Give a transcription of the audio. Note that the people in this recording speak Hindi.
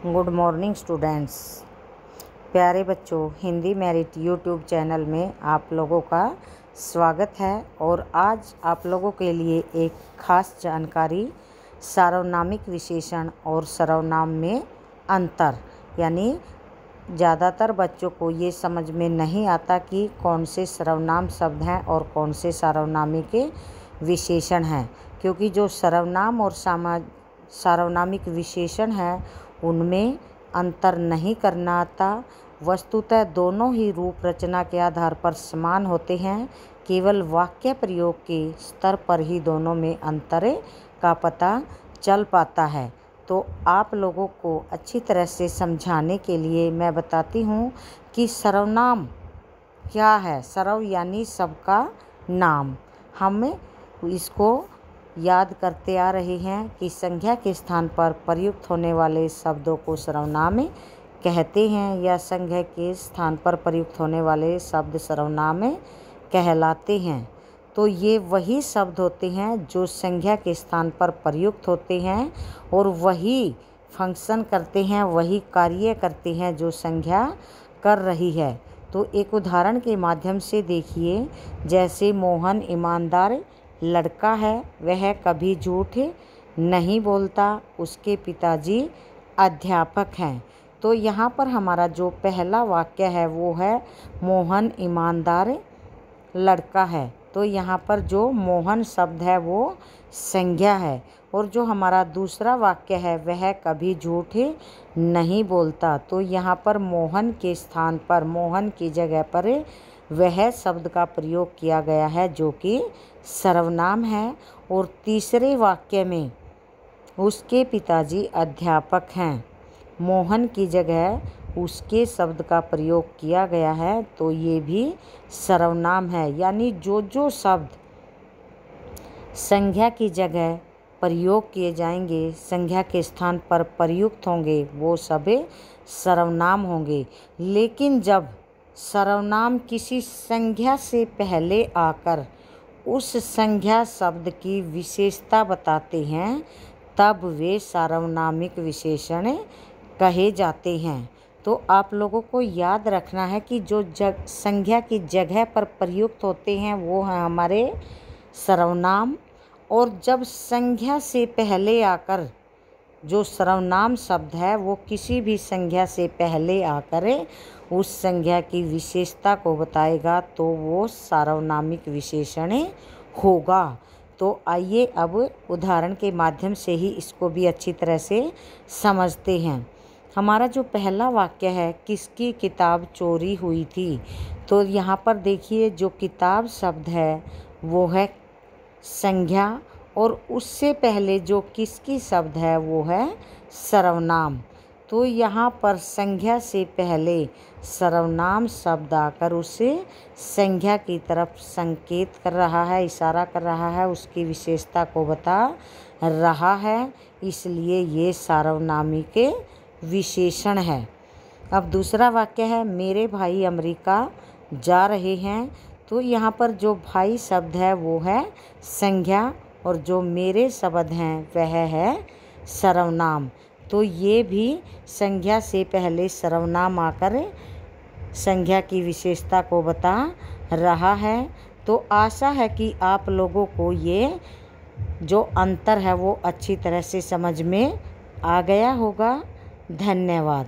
Good morning students. प्यारे बच्चों, हिंदी मेरिट यूट्यूब चैनल में आप लोगों का स्वागत है। और आज आप लोगों के लिए एक ख़ास जानकारी सार्वनामिक विशेषण और सर्वनाम में अंतर, यानी ज़्यादातर बच्चों को ये समझ में नहीं आता कि कौन से सर्वनाम शब्द हैं और कौन से सार्वनामिक विशेषण हैं, क्योंकि जो सर्वनाम और सार्वनामिक विशेषण हैं उनमें अंतर नहीं करना आता। वस्तुतः दोनों ही रूप रचना के आधार पर समान होते हैं, केवल वाक्य प्रयोग के स्तर पर ही दोनों में अंतर का पता चल पाता है। तो आप लोगों को अच्छी तरह से समझाने के लिए मैं बताती हूँ कि सर्वनाम क्या है। सर्व यानी सबका नाम। हम इसको याद करते आ रहे हैं कि संज्ञा के स्थान पर प्रयुक्त होने वाले शब्दों को सर्वनाम कहते हैं, या संज्ञा के स्थान पर प्रयुक्त होने वाले शब्द सर्वनाम कहलाते हैं। तो ये वही शब्द होते हैं जो संज्ञा के स्थान पर प्रयुक्त होते हैं और वही फंक्शन करते हैं, वही कार्य करते हैं जो संज्ञा कर रही है। तो एक उदाहरण के माध्यम से देखिए, जैसे मोहन ईमानदार लड़का है, वह कभी झूठ नहीं बोलता, उसके पिताजी अध्यापक हैं। तो यहाँ पर हमारा जो पहला वाक्य है वो है मोहन ईमानदार लड़का है। तो यहाँ पर जो मोहन शब्द है वो संज्ञा है, और जो हमारा दूसरा वाक्य है वह कभी झूठ नहीं बोलता। तो यहाँ पर मोहन के स्थान पर, मोहन की जगह पर वह शब्द का प्रयोग किया गया है जो कि सर्वनाम है। और तीसरे वाक्य में उसके पिताजी अध्यापक हैं, मोहन की जगह उसके शब्द का प्रयोग किया गया है, तो ये भी सर्वनाम है। यानी जो शब्द संज्ञा की जगह प्रयोग किए जाएंगे, संज्ञा के स्थान पर प्रयुक्त होंगे, वो सभी सर्वनाम होंगे। लेकिन जब सर्वनाम किसी संज्ञा से पहले आकर उस संज्ञा शब्द की विशेषता बताते हैं, तब वे सार्वनामिक विशेषण कहे जाते हैं। तो आप लोगों को याद रखना है कि जो संज्ञा की जगह पर प्रयुक्त होते हैं वो हैं हमारे सर्वनाम, और जब संज्ञा से पहले आकर जो सर्वनाम शब्द है वो किसी भी संज्ञा से पहले आकर उस संज्ञा की विशेषता को बताएगा, तो वो सार्वनामिक विशेषण होगा। तो आइए अब उदाहरण के माध्यम से ही इसको भी अच्छी तरह से समझते हैं। हमारा जो पहला वाक्य है, किसकी किताब चोरी हुई थी। तो यहाँ पर देखिए, जो किताब शब्द है वो है संज्ञा, और उससे पहले जो किसकी शब्द है वो है सर्वनाम। तो यहाँ पर संज्ञा से पहले सर्वनाम शब्द आकर उसे संज्ञा की तरफ संकेत कर रहा है, इशारा कर रहा है, उसकी विशेषता को बता रहा है, इसलिए ये सार्वनामिक विशेषण है। अब दूसरा वाक्य है, मेरे भाई अमेरिका जा रहे हैं। तो यहाँ पर जो भाई शब्द है वो है संज्ञा, और जो मेरे शब्द हैं वह है सर्वनाम। तो ये भी संज्ञा से पहले सर्वनाम आकर संज्ञा की विशेषता को बता रहा है। तो आशा है कि आप लोगों को ये जो अंतर है वो अच्छी तरह से समझ में आ गया होगा। धन्यवाद।